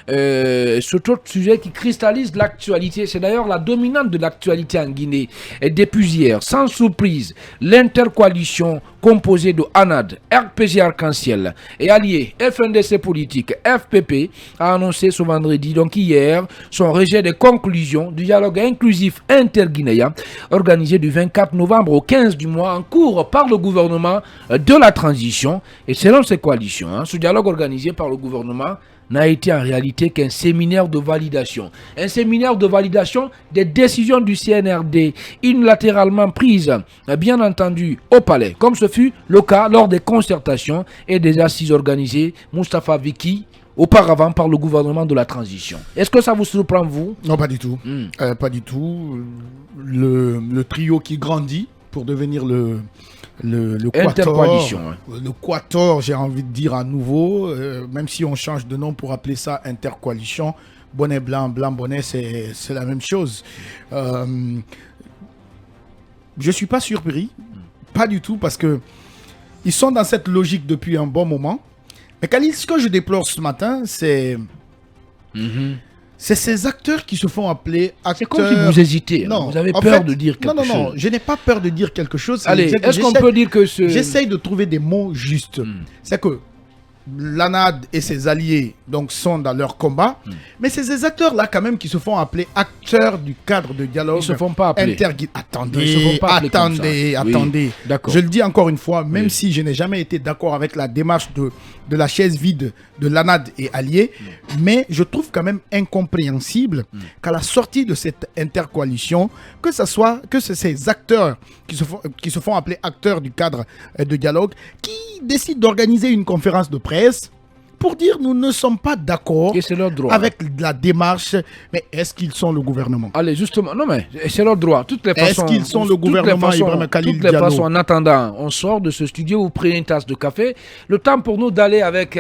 cet autre sujet qui cristallise l'actualité. C'est d'ailleurs la dominante de l'actualité en Guinée. Et depuis hier, sans surprise, l'intercoalition composée de ANAD, RPG Arc-en-Ciel et alliés FNDC Politique, FPP, a annoncé ce vendredi, donc hier, son rejet des conclusions du dialogue inclusif interguinéen organisé du 24 novembre au 15 du mois en cours par le gouvernement de la transition. Et selon ces coalitions, ce dialogue organisé par le gouvernement n'a été en réalité qu'un séminaire de validation. Un séminaire de validation des décisions du CNRD unilatéralement prises, bien entendu, au palais, comme ce fut le cas lors des concertations et des assises organisées, Moustapha Vicky, auparavant par le gouvernement de la transition. Est-ce que ça vous surprend, vous? Non, pas du tout. Pas du tout. Le trio qui grandit pour devenir le intercoalition. Le quator, j'ai envie de dire à nouveau, même si on change de nom pour appeler ça intercoalition, bonnet blanc, blanc bonnet, c'est la même chose. Je ne suis pas surpris, pas du tout, parce que ils sont dans cette logique depuis un bon moment. Mais Khalil, ce que je déplore ce matin, c'est ces acteurs qui se font appeler acteurs... C'est comme si vous hésitez. Non, vous avez peur de dire quelque chose. Non, je n'ai pas peur de dire quelque chose. Allez, est-ce qu'on peut dire que ce... J'essaye de trouver des mots justes. C'est que l'ANAD et ses alliés donc, sont dans leur combat, mais c'est ces acteurs-là quand même qui se font appeler acteurs du cadre de dialogue. Ils se font pas appeler. Attendez. Oui, je le dis encore une fois, même si je n'ai jamais été d'accord avec la démarche de la chaise vide de l'ANAD et alliés, mais je trouve quand même incompréhensible qu'à la sortie de cette intercoalition, que ces acteurs qui se font appeler acteurs du cadre de dialogue, qui décident d'organiser une conférence de presse pour dire nous ne sommes pas d'accord avec la démarche. Mais est-ce qu'ils sont le gouvernement? Allez, justement, non mais c'est leur droit. Est-ce qu'ils sont le gouvernement, Ibrahima Khalil Diallo? De toute façon, en attendant, on sort de ce studio, vous prenez une tasse de café. Le temps pour nous d'aller avec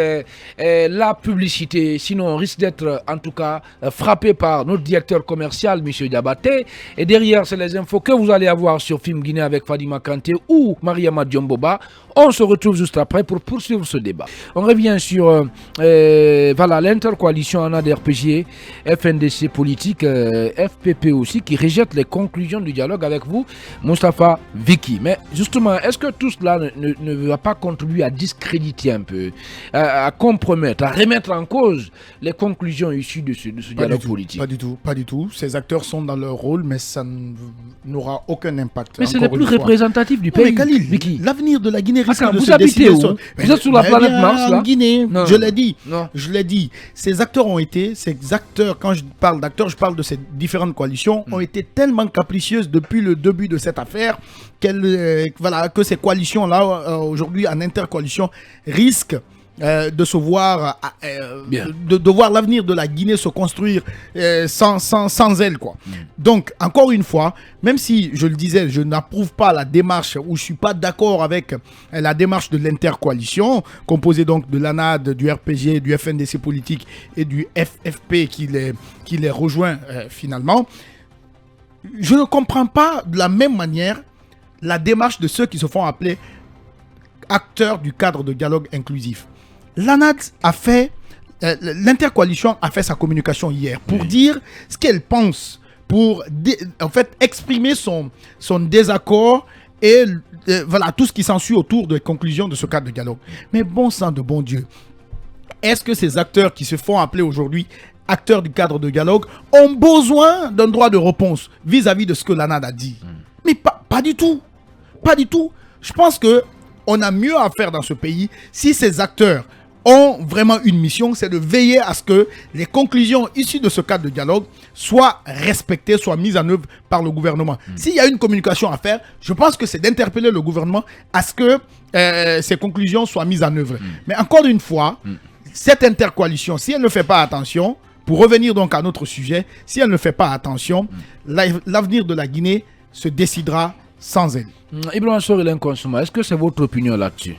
la publicité. Sinon, on risque d'être, en tout cas, frappé par notre directeur commercial, M. Diabaté. Et derrière, c'est les infos que vous allez avoir sur Film Guinée avec Fadima Kanté ou Mariama Diomboba. On se retrouve juste après pour poursuivre ce débat. On revient sur l'intercoalition ANAD RPG, FNDC Politique, FPP aussi, qui rejette les conclusions du dialogue avec vous, Moustapha Vicky. Mais justement, est-ce que tout cela ne va pas contribuer à discréditer un peu, à compromettre, à remettre en cause les conclusions issues de ce dialogue politique? Pas du tout. Ces acteurs sont dans leur rôle, mais ça n'aura aucun impact. Mais c'est les plus représentatifs du pays. Mais Khalil, Vicky, l'avenir de la Guinée risque de vous se habitez décider où? Vous êtes sur la planète Mars, là? En Guinée, non. je l'ai dit. Non. Je l'ai dit. Ces acteurs, quand je parle d'acteurs, je parle de ces différentes coalitions, ont été tellement capricieuses depuis le début de cette affaire que ces coalitions-là, aujourd'hui en intercoalition, risquent de se voir, de voir l'avenir de la Guinée se construire sans elle, quoi. Donc, encore une fois, même si, je le disais, je n'approuve pas la démarche, ou je ne suis pas d'accord avec la démarche de l'intercoalition, composée donc de l'ANAD, du RPG, du FNDC Politique et du FFP qui les rejoint finalement, je ne comprends pas de la même manière la démarche de ceux qui se font appeler acteurs du cadre de dialogue inclusif. L'ANAD a fait, l'intercoalition a fait sa communication hier pour dire ce qu'elle pense, pour en fait exprimer son désaccord et tout ce qui s'ensuit autour des conclusions de ce cadre de dialogue. Mais bon sang de bon Dieu, est-ce que ces acteurs qui se font appeler aujourd'hui acteurs du cadre de dialogue ont besoin d'un droit de réponse vis-à-vis de ce que l'ANAD a dit? Mais pas du tout. Pas du tout. Je pense qu'on a mieux à faire dans ce pays si ces acteurs ont vraiment une mission, c'est de veiller à ce que les conclusions issues de ce cadre de dialogue soient respectées, soient mises en œuvre par le gouvernement. S'il y a une communication à faire, je pense que c'est d'interpeller le gouvernement à ce que ces conclusions soient mises en œuvre. Mais encore une fois, cette intercoalition, si elle ne fait pas attention, pour revenir donc à notre sujet, si elle ne fait pas attention, l'avenir de la Guinée se décidera sans elle. Ibrahima Sorel Nkonsuma, est-ce que c'est votre opinion là-dessus?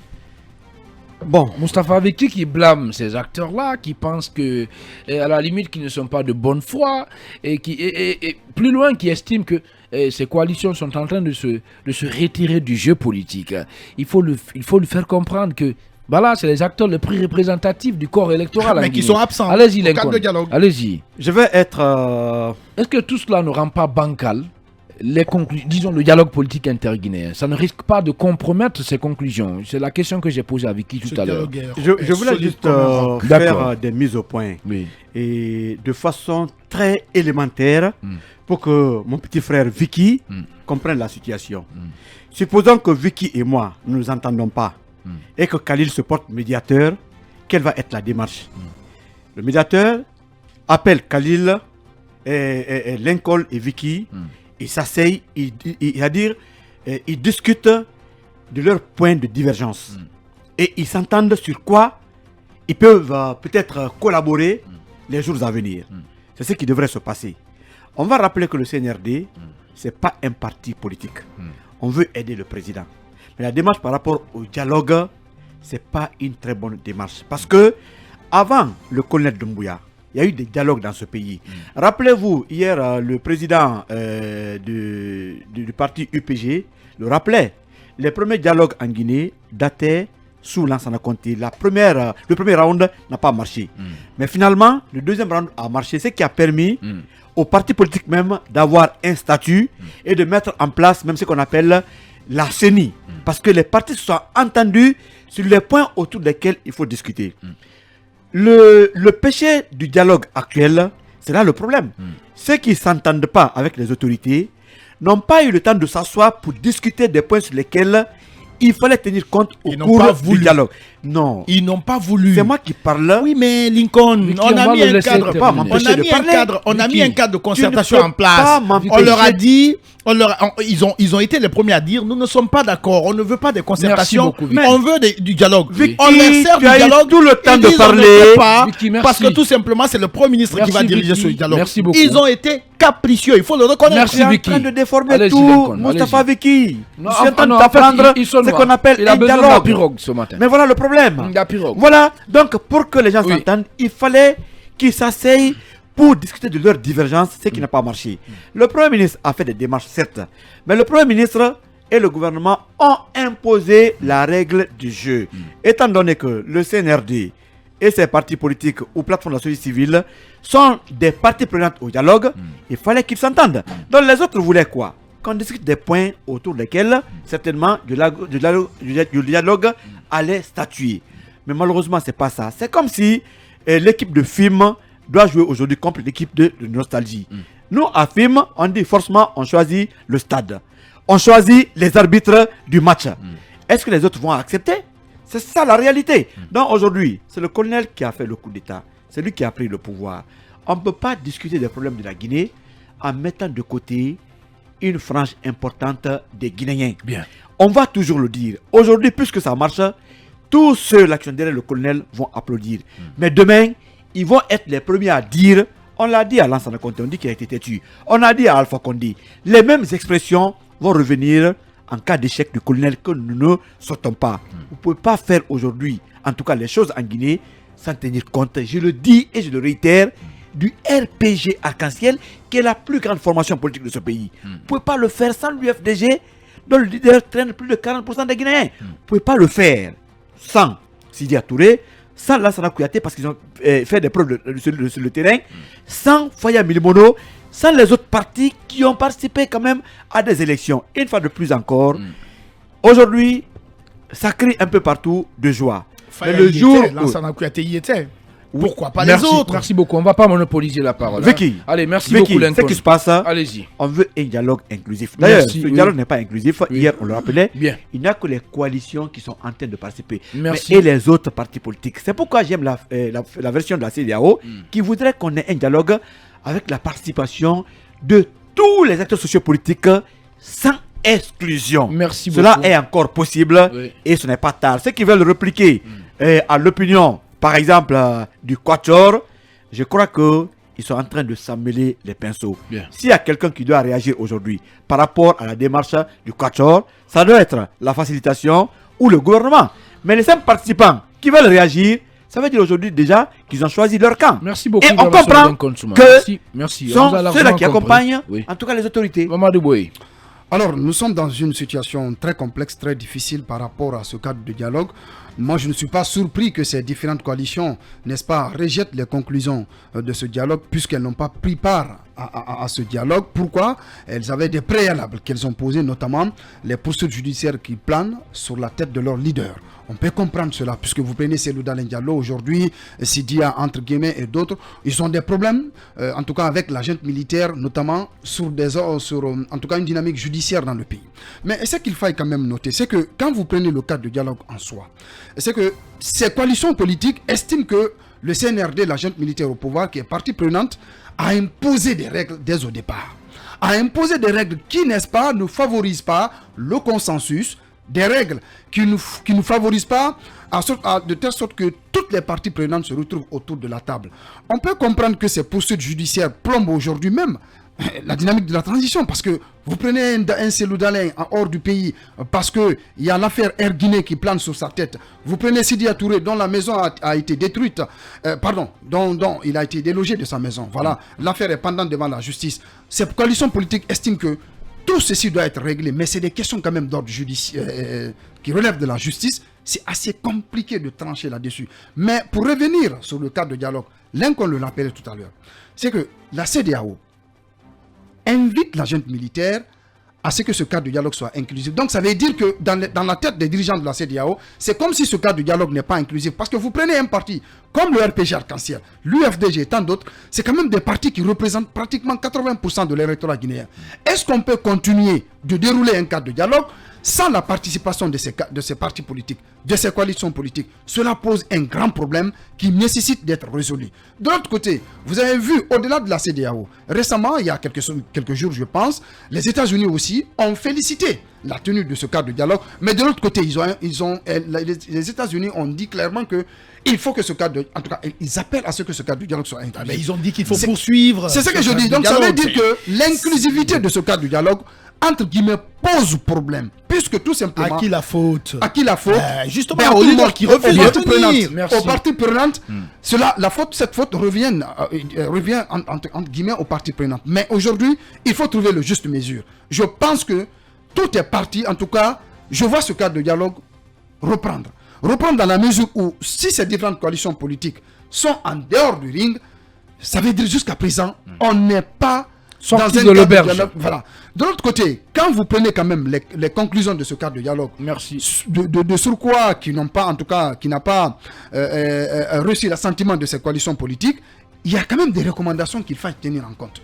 Bon, Moustapha Vicky qui blâme ces acteurs-là, qui pensent que, à la limite, qu'ils ne sont pas de bonne foi, et plus loin, qui estiment que ces coalitions sont en train de se retirer du jeu politique. Il faut lui faire comprendre que Voilà, c'est les acteurs les plus représentatifs du corps électoral. Mais qui sont absents Allez-y, au cadre Lincoln. de dialogue. Allez-y. Je vais être. Est-ce que tout cela ne rend pas bancal disons le dialogue politique interguinéen? Ça ne risque pas de compromettre ces conclusions? C'est la question que j'ai posée à Vicky tout à l'heure. Je voulais juste faire des mises au point. Oui. Et de façon très élémentaire pour que mon petit frère Vicky comprenne la situation. Supposons que Vicky et moi, nous nous entendons pas et que Khalil se porte médiateur, quelle va être la démarche? Le médiateur appelle Khalil et Lincoln et Vicky, ils s'asseyent, ils discutent de leurs points de divergence. Et ils s'entendent sur quoi ils peuvent peut-être collaborer les jours à venir. C'est ce qui devrait se passer. On va rappeler que le CNRD, ce n'est pas un parti politique. On veut aider le président. Mais la démarche par rapport au dialogue, ce n'est pas une très bonne démarche. Parce que avant le colonel Doumbouya, il y a eu des dialogues dans ce pays. Rappelez-vous, hier, le président du parti UPG le rappelait. Les premiers dialogues en Guinée dataient sous Lansana Conté. Le premier round n'a pas marché. Mais finalement, le deuxième round a marché, ce qui a permis aux partis politiques même d'avoir un statut et de mettre en place même ce qu'on appelle la CENI. Parce que les partis se sont entendus sur les points autour desquels il faut discuter. Le péché du dialogue actuel, c'est là le problème. Ceux qui ne s'entendent pas avec les autorités n'ont pas eu le temps de s'asseoir pour discuter des points sur lesquels il fallait tenir compte au cours du dialogue. Non. Ils n'ont pas voulu. C'est moi qui parle. Oui, mais Lincoln, on a mis un cadre. On a mis un cadre de concertation en place. On leur a dit, ils ont été les premiers à dire, nous ne sommes pas d'accord, on ne veut pas des concertations, mais on veut du dialogue. On leur sert du dialogue. Tout le temps de parler. Parce que tout simplement, c'est le Premier ministre qui va diriger ce dialogue. Merci beaucoup. Ils ont été capricieux, il faut le reconnaître. Merci, Vicky. En train de déformer tout. Moustapha Vicky. Je suis en train d'apprendre ce qu'on appelle un dialogue. Mais voilà le problème. Voilà, donc pour que les gens s'entendent, il fallait qu'ils s'asseyent pour discuter de leurs divergences, ce qui n'a pas marché. Le Premier ministre a fait des démarches, certes, mais le Premier ministre et le gouvernement ont imposé la règle du jeu. Étant donné que le CNRD et ses partis politiques ou plateformes de la société civile sont des parties prenantes au dialogue, il fallait qu'ils s'entendent. Donc les autres voulaient quoi? Qu'on discute des points autour desquels, certainement, le dialogue allait statuer. Mais malheureusement, ce n'est pas ça. C'est comme si l'équipe de film doit jouer aujourd'hui contre l'équipe de nostalgie. Nous, à film, on dit forcément, on choisit le stade. On choisit les arbitres du match. Est-ce que les autres vont accepter? C'est ça la réalité. Donc aujourd'hui, c'est le colonel qui a fait le coup d'État. C'est lui qui a pris le pouvoir. On ne peut pas discuter des problèmes de la Guinée en mettant de côté une frange importante des Guinéens. Bien. On va toujours le dire. Aujourd'hui, puisque ça marche, tous ceux-là qui sont derrière le colonel vont applaudir. Mais demain, ils vont être les premiers à dire, on l'a dit à Lansana Conté, on dit qu'il a été têtu. On a dit à Alpha Condé. Les mêmes expressions vont revenir en cas d'échec du colonel que nous ne sortons pas. Vous ne pouvez pas faire aujourd'hui, en tout cas les choses en Guinée, sans tenir compte, je le dis et je le réitère, du RPG Arc-en-Ciel, qui est la plus grande formation politique de ce pays. Vous ne pouvez pas le faire sans l'UFDG, dont le leader traîne plus de 40% des Guinéens. Vous ne pouvez pas le faire sans Sidi Touré, sans Lansana Kouyaté, parce qu'ils ont fait des preuves sur le terrain, sans Faya Milimono, sans les autres partis qui ont participé quand même à des élections. Une fois de plus encore, aujourd'hui, ça crie un peu partout de joie. Mais le jour où Lansana Kouyaté y était, pourquoi pas les autres? Merci beaucoup. On ne va pas monopoliser la parole. Vicky, allez, merci Vicky, beaucoup, Lincoln. Ce qui se passe, allez-y. On veut un dialogue inclusif. D'ailleurs, Merci, ce dialogue n'est pas inclusif. Hier, on le rappelait. Bien. Il n'y a que les coalitions qui sont en train de participer. Merci. Et les autres partis politiques. C'est pourquoi j'aime la version de la CEDEAO qui voudrait qu'on ait un dialogue avec la participation de tous les acteurs sociopolitiques sans exclusion. Merci Cela beaucoup. est encore possible et ce n'est pas tard. Ceux qui veulent répliquer à l'opinion, par exemple, du Quatuor, je crois qu'ils sont en train de s'emmêler les pinceaux. S'il y a quelqu'un qui doit réagir aujourd'hui par rapport à la démarche du Quatuor, ça doit être la facilitation ou le gouvernement. Mais les simples participants qui veulent réagir, ça veut dire aujourd'hui déjà qu'ils ont choisi leur camp. Merci beaucoup. Et on comprend que merci. sont ceux-là qui accompagnent, en tout cas les autorités. Mamadou Boye. Alors, nous sommes dans une situation très complexe, très difficile par rapport à ce cadre de dialogue. moi je ne suis pas surpris que ces différentes coalitions, n'est-ce pas, rejettent les conclusions de ce dialogue puisqu'elles n'ont pas pris part à ce dialogue. Pourquoi? Elles avaient des préalables qu'elles ont posés, notamment les poursuites judiciaires qui planent sur la tête de leur leader. On peut comprendre cela, puisque vous prenez Cellou Dalein Diallo aujourd'hui, Sidia entre guillemets et d'autres, ils ont des problèmes, en tout cas avec la junte militaire, notamment sur en tout cas une dynamique judiciaire dans le pays. Mais ce qu'il faut quand même noter, c'est que quand vous prenez le cadre de dialogue en soi, c'est que ces coalitions politiques estiment que le CNRD, la junte militaire au pouvoir, qui est partie prenante, a imposé des règles dès au départ. A imposé des règles qui, n'est-ce pas, ne favorisent pas le consensus, des règles qui ne favorisent pas de telle sorte que toutes les parties prenantes se retrouvent autour de la table. On peut comprendre que ces poursuites judiciaires plombent aujourd'hui même la dynamique de la transition, parce que vous prenez un Cellou Dalein en hors du pays parce qu'il y a l'affaire Air Guinée qui plane sur sa tête. Vous prenez Sidia Touré dont la maison a été détruite, dont il a été délogé de sa maison. Voilà, l'affaire est pendante devant la justice. Ces coalitions politiques estiment que tout ceci doit être réglé, mais c'est des questions quand même d'ordre judiciaire qui relèvent de la justice. C'est assez compliqué de trancher là-dessus. Mais pour revenir sur le cadre de dialogue, l'un qu'on le rappelait tout à l'heure, c'est que la CEDEAO invite la junte militaire à ce que ce cadre de dialogue soit inclusif. Donc ça veut dire que dans la tête des dirigeants de la CEDEAO, c'est comme si ce cadre de dialogue n'est pas inclusif. Parce que vous prenez un parti comme le RPG Arc-en-Ciel, l'UFDG et tant d'autres, c'est quand même des partis qui représentent pratiquement 80% de l'électorat guinéen. Est-ce qu'on peut continuer de dérouler un cadre de dialogue sans la participation de ces partis politiques, de ces coalitions politiques? Cela pose un grand problème qui nécessite d'être résolu. De l'autre côté, vous avez vu, au-delà de la CEDEAO, récemment, il y a quelques jours, je pense, les États-Unis aussi ont félicité la tenue de ce cadre de dialogue. Mais de l'autre côté, les États-Unis ont dit clairement que il faut que ce cadre, en tout cas, ils appellent à ce que ce cadre de dialogue soit inclusif. Mais ils ont dit qu'il faut poursuivre. C'est ce que je dis. Donc ça veut dire que l'inclusivité de ce cadre de dialogue, entre guillemets, pose problème. Puisque tout simplement... À qui la faute? À qui la faute? Justement, au leader qui refuse de tenir. Aux parties prenantes, cette faute revient entre guillemets aux parties prenantes. Mais aujourd'hui, il faut trouver le juste mesure. Je pense que tout est parti, en tout cas, je vois ce cadre de dialogue reprendre. Reprendre dans la mesure où, si ces différentes coalitions politiques sont en dehors du ring, ça veut dire jusqu'à présent, on n'est pas sorti de l'auberge. Voilà. De l'autre côté, quand vous prenez quand même les conclusions de ce cadre de dialogue, de surcroît qui n'ont pas, en tout cas, qui n'a pas reçu l'assentiment de ces coalitions politiques, il y a quand même des recommandations qu'il faut tenir en compte.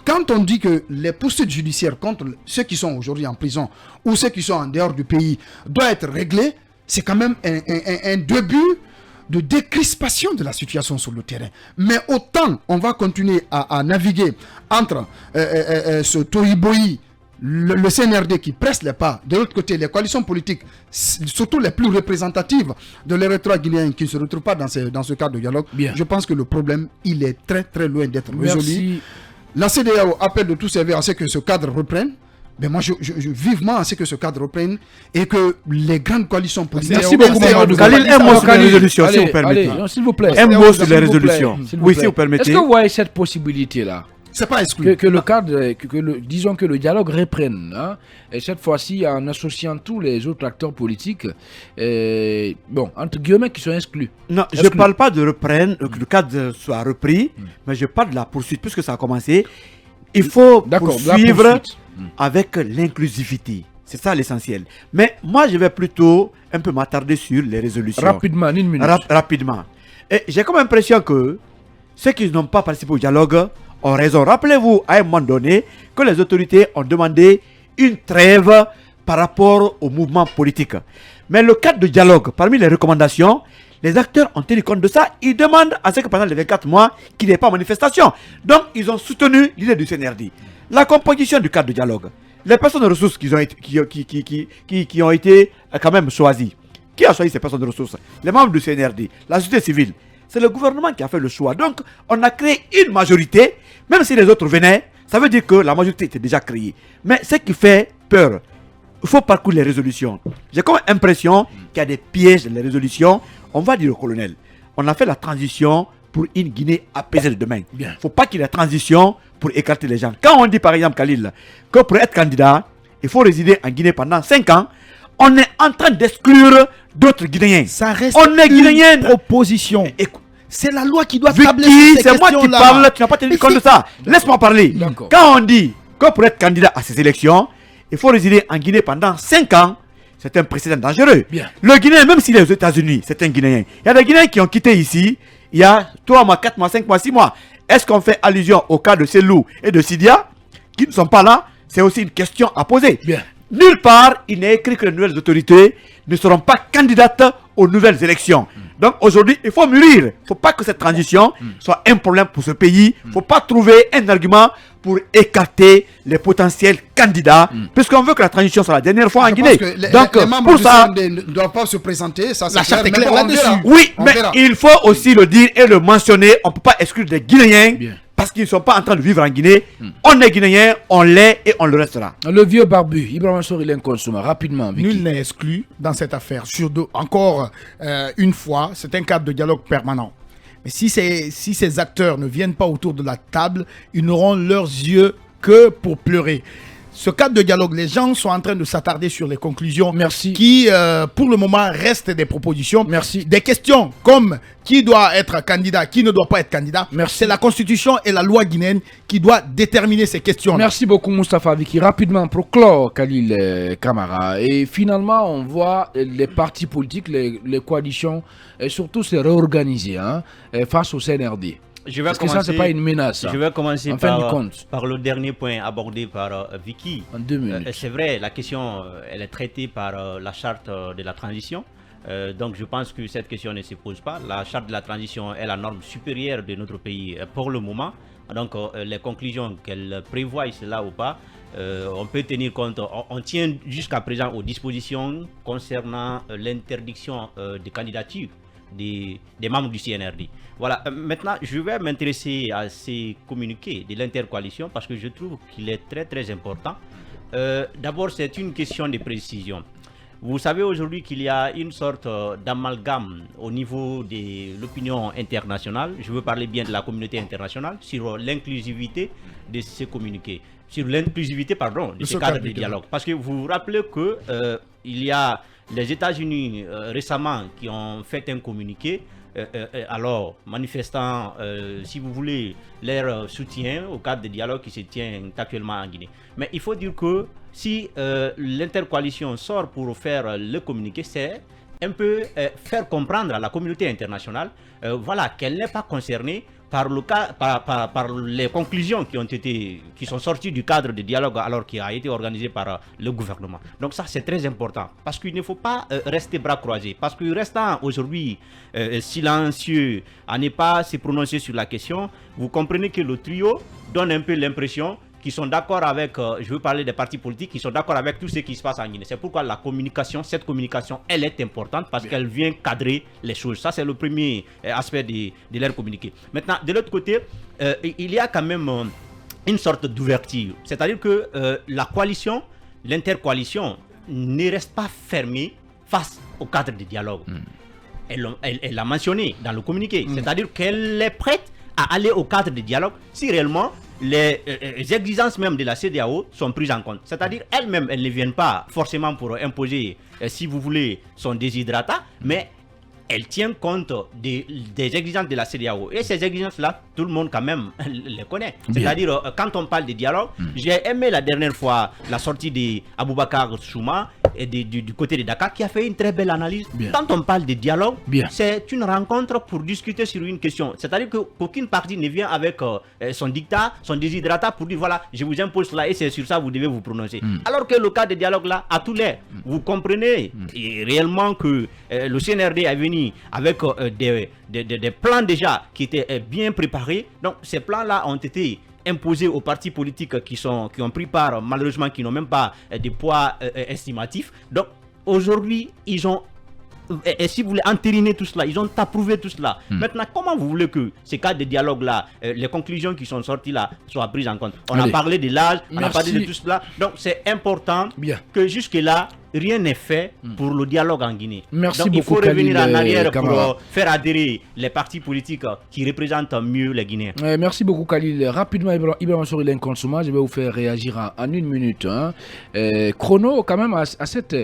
Quand on dit que les poursuites judiciaires contre ceux qui sont aujourd'hui en prison ou ceux qui sont en dehors du pays doivent être réglées, c'est quand même un début de décrispation de la situation sur le terrain. Mais autant on va continuer à naviguer entre ce Tohibohi, le CNRD qui presse les pas, de l'autre côté les coalitions politiques, surtout les plus représentatives de l'électorat guinéen qui ne se retrouvent pas dans ce cadre de dialogue. Bien. Je pense que le problème, il est très très loin d'être résolu. La CEDEAO appelle de tout servir à ce que ce cadre reprenne. Mais moi, je vivement à ce que ce cadre reprenne et que les grandes coalitions politiques... Merci beaucoup, Mamadou. Khalil, un mot sur les résolutions, si vous permettez. S'il vous plaît. Un mot sur les résolutions. Oui, si vous permettez. Est-ce que vous voyez cette possibilité-là? C'est pas exclu. Que le cadre, disons que le dialogue reprenne, hein, et cette fois-ci en associant tous les autres acteurs politiques, entre guillemets, qui sont exclus. Non, je ne parle pas de reprendre, que le cadre soit repris, mais je parle de la poursuite, puisque ça a commencé. Il faut poursuivre avec l'inclusivité. C'est ça l'essentiel. Mais moi, je vais plutôt un peu m'attarder sur les résolutions. Rapidement, une minute. Rapidement. Et j'ai comme impression que ceux qui n'ont pas participé au dialogue ont raison. Rappelez-vous à un moment donné que les autorités ont demandé une trêve par rapport au mouvement politique. Mais le cadre de dialogue, parmi les recommandations, les acteurs ont tenu compte de ça. Ils demandent à ce que pendant les 24 mois, qu'il n'y ait pas manifestation. Donc, ils ont soutenu l'idée du CNRD. La composition du cadre de dialogue. Les personnes de ressources qui ont été quand même choisies. Qui a choisi ces personnes de ressources? Les membres du CNRD, la société civile. C'est le gouvernement qui a fait le choix. Donc, on a créé une majorité. Même si les autres venaient, ça veut dire que la majorité était déjà créée. Mais ce qui fait peur, il faut parcourir les résolutions. J'ai comme impression qu'il y a des pièges dans les résolutions. On va dire au colonel, on a fait la transition pour une Guinée apaisée de demain. Il ne faut pas qu'il y ait la transition pour écarter les gens. Quand on dit par exemple, Khalil, que pour être candidat, il faut résider en Guinée pendant 5 ans, on est en train d'exclure d'autres Guinéens. Ça reste On est Guinéens. une proposition. Écoute, C'est la loi qui doit Vicky, tabler sur ces c'est moi qui questions-là. parle, tu n'as pas tenu Mais compte de c'est- ça. Laisse-moi parler. D'accord. Quand on dit que pour être candidat à ces élections, il faut résider en Guinée pendant 5 ans, c'est un précédent dangereux. Bien. Le Guinéen, même s'il est aux États-Unis, c'est un Guinéen. Il y a des Guinéens qui ont quitté ici il y a 3 mois, 4 mois, 5 mois, 6 mois. Est-ce qu'on fait allusion au cas de Selou et de Sidia qui ne sont pas là? C'est aussi une question à poser. Bien. Nulle part, il n'est écrit que les nouvelles autorités ne seront pas candidates aux nouvelles élections. Donc aujourd'hui, il faut mûrir. Il ne faut pas que cette transition soit un problème pour ce pays. Il ne faut pas trouver un argument pour écarter les potentiels candidats, puisqu'on veut que la transition soit la dernière fois en Je Guinée. pense que Donc les membres pour du ça, CND ne doivent pas se présenter. Ça, La charte est mais claire bon, on là-dessus. verra. oui, On mais verra. il faut aussi le dire et le mentionner. On ne peut pas exclure des Guinéens Bien. parce qu'ils ne sont pas en train de vivre en Guinée. On est Guinéens, on l'est et on le restera. Le vieux barbu, Ibrahima Sori Consouma, rapidement. Vicky. Nul n'est exclu dans cette affaire. Encore une fois, c'est un cadre de dialogue permanent. Mais si ces acteurs ne viennent pas autour de la table, ils n'auront leurs yeux que pour pleurer. Ce cadre de dialogue, les gens sont en train de s'attarder sur les conclusions Merci. qui, pour le moment, restent des propositions. Merci. Des questions comme qui doit être candidat, qui ne doit pas être candidat. Merci. C'est la constitution et la loi guinéenne qui doit déterminer ces questions. Merci beaucoup Moustapha Vicky. Rapidement pour clore Khalil Camara. Et finalement, on voit les partis politiques, les coalitions, et surtout se réorganiser face au CNRD. Je vais Parce que ça, c'est pas une menace. Je vais commencer En fin de compte. par le dernier point abordé par Vicky. En 2 minutes. C'est vrai, la question, elle est traitée par la charte de la transition. Donc je pense que cette question ne se pose pas. La charte de la transition est la norme supérieure de notre pays pour le moment. Donc les conclusions qu'elle prévoit cela ou pas, on peut tenir compte, on tient jusqu'à présent aux dispositions concernant l'interdiction de candidature des membres du CNRD. Voilà, maintenant je vais m'intéresser à ces communiqués de l'intercoalition parce que je trouve qu'il est très très important. D'abord, c'est une question de précision. Vous savez aujourd'hui qu'il y a une sorte d'amalgame au niveau de l'opinion internationale, je veux parler bien de la communauté internationale, sur l'inclusivité de ces communiqués, sur l'inclusivité, pardon, de ce cadre de dialogue. Parce que vous vous rappelez que il y a les États-Unis récemment qui ont fait un communiqué, alors manifestant, si vous voulez, leur soutien au cadre de dialogue qui se tient actuellement en Guinée. Mais il faut dire que si l'intercoalition sort pour faire le communiqué, c'est un peu faire comprendre à la communauté internationale voilà, qu'elle n'est pas concernée par les conclusions qui sont sorties du cadre de dialogue alors qui a été organisé par le gouvernement. Donc ça c'est très important parce qu'il ne faut pas rester bras croisés, parce que restant aujourd'hui silencieux à ne pas se prononcer sur la question, vous comprenez que le trio donne un peu l'impression qui sont d'accord avec, je veux parler des partis politiques, qui sont d'accord avec tout ce qui se passe en Guinée. C'est pourquoi la communication, cette communication, elle est importante parce qu'elle vient cadrer les choses. Ça, c'est le premier aspect de leur communiqué. Maintenant, de l'autre côté, il y a quand même une sorte d'ouverture. C'est-à-dire que la coalition, l'intercoalition, ne reste pas fermée face au cadre de dialogue. Elle l'a mentionné dans le communiqué. C'est-à-dire qu'elle est prête à aller au cadre de dialogue si réellement les exigences même de la CEDEAO sont prises en compte. C'est-à-dire elles-mêmes, elles ne viennent pas forcément pour imposer, si vous voulez, son déshydratat, mais elle tient compte des exigences de la CEDEAO. Et ces exigences-là, tout le monde quand même les connaît. C'est-à-dire, quand on parle de dialogue, j'ai aimé la dernière fois la sortie d'Aboubacar Souma et du côté de Dakar qui a fait une très belle analyse. Quand on parle de dialogue, c'est une rencontre pour discuter sur une question. C'est-à-dire qu'aucune partie ne vient avec son dictat, son déshydratat pour dire voilà, je vous impose cela et c'est sur ça que vous devez vous prononcer. Alors que le cas de dialogue là, à tous les, vous comprenez réellement que le CNRD est venu avec des plans déjà qui étaient bien préparés. Donc ces plans-là ont été imposés aux partis politiques qui ont pris part, malheureusement qui n'ont même pas de poids estimatif. Donc aujourd'hui, ils ont, et si vous voulez entériner tout cela, ils ont approuvé tout cela. Maintenant, comment vous voulez que ces cas de dialogue-là, les conclusions qui sont sorties là, soient prises en compte? On a parlé de l'âge, on a parlé de tout cela. Donc c'est important que jusque-là, rien n'est fait pour le dialogue en Guinée. Merci donc, beaucoup, il faut revenir Khalil, en arrière Camara. pour faire adhérer les partis politiques qui représentent mieux les Guinéens. Merci beaucoup, Khalil. Rapidement, Ibrahim Sori Linkonsuma, je vais vous faire réagir en 1 minute. Chrono, quand même, à cette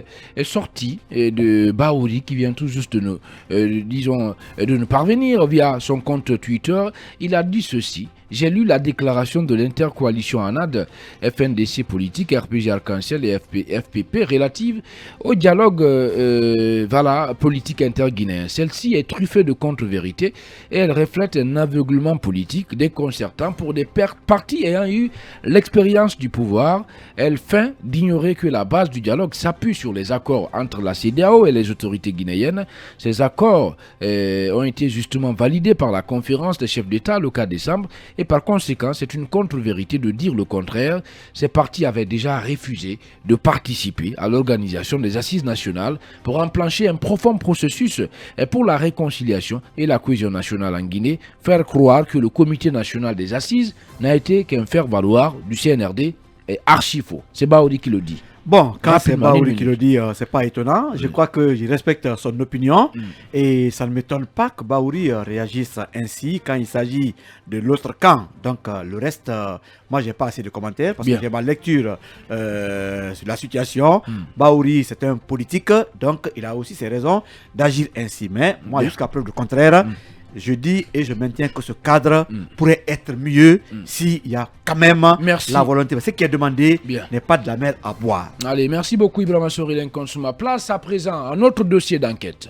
sortie de Bahouri qui vient tout juste de nous, de nous parvenir via son compte Twitter. Il a dit ceci. J'ai lu la déclaration de l'intercoalition ANAD, FNDC politique, RPG Arc-en-Ciel et FPP relative au dialogue politique interguinéen. Celle-ci est truffée de contre-vérités et elle reflète un aveuglement politique déconcertant pour des partis ayant eu l'expérience du pouvoir. Elle feint d'ignorer que la base du dialogue s'appuie sur les accords entre la CEDEAO et les autorités guinéennes. Ces accords ont été justement validés par la conférence des chefs d'État le 4 décembre. Et par conséquent, c'est une contre-vérité de dire le contraire. Ces partis avaient déjà refusé de participer à l'organisation des assises nationales pour enclencher un profond processus pour la réconciliation et la cohésion nationale en Guinée. Faire croire que le comité national des assises n'a été qu'un faire-valoir du CNRD est archi faux. C'est Bahouri qui le dit. Bon, quand c'est Rapidement, Bahouri une qui le dit, c'est pas étonnant. Je crois que je respecte son opinion et ça ne m'étonne pas que Bahouri réagisse ainsi quand il s'agit de l'autre camp. Donc le reste, moi j'ai pas assez de commentaires parce Bien. que j'ai ma lecture sur la situation. Bahouri c'est un politique, donc il a aussi ses raisons d'agir ainsi. Mais moi jusqu'à preuve du contraire, je dis et je maintiens que ce cadre pourrait être mieux s'il y a quand même Merci. la volonté. Ce qui est demandé Bien. n'est pas de la mer à boire. Allez, merci beaucoup Ibrahim Sori Linkonsuma. Place à présent à notre dossier d'enquête.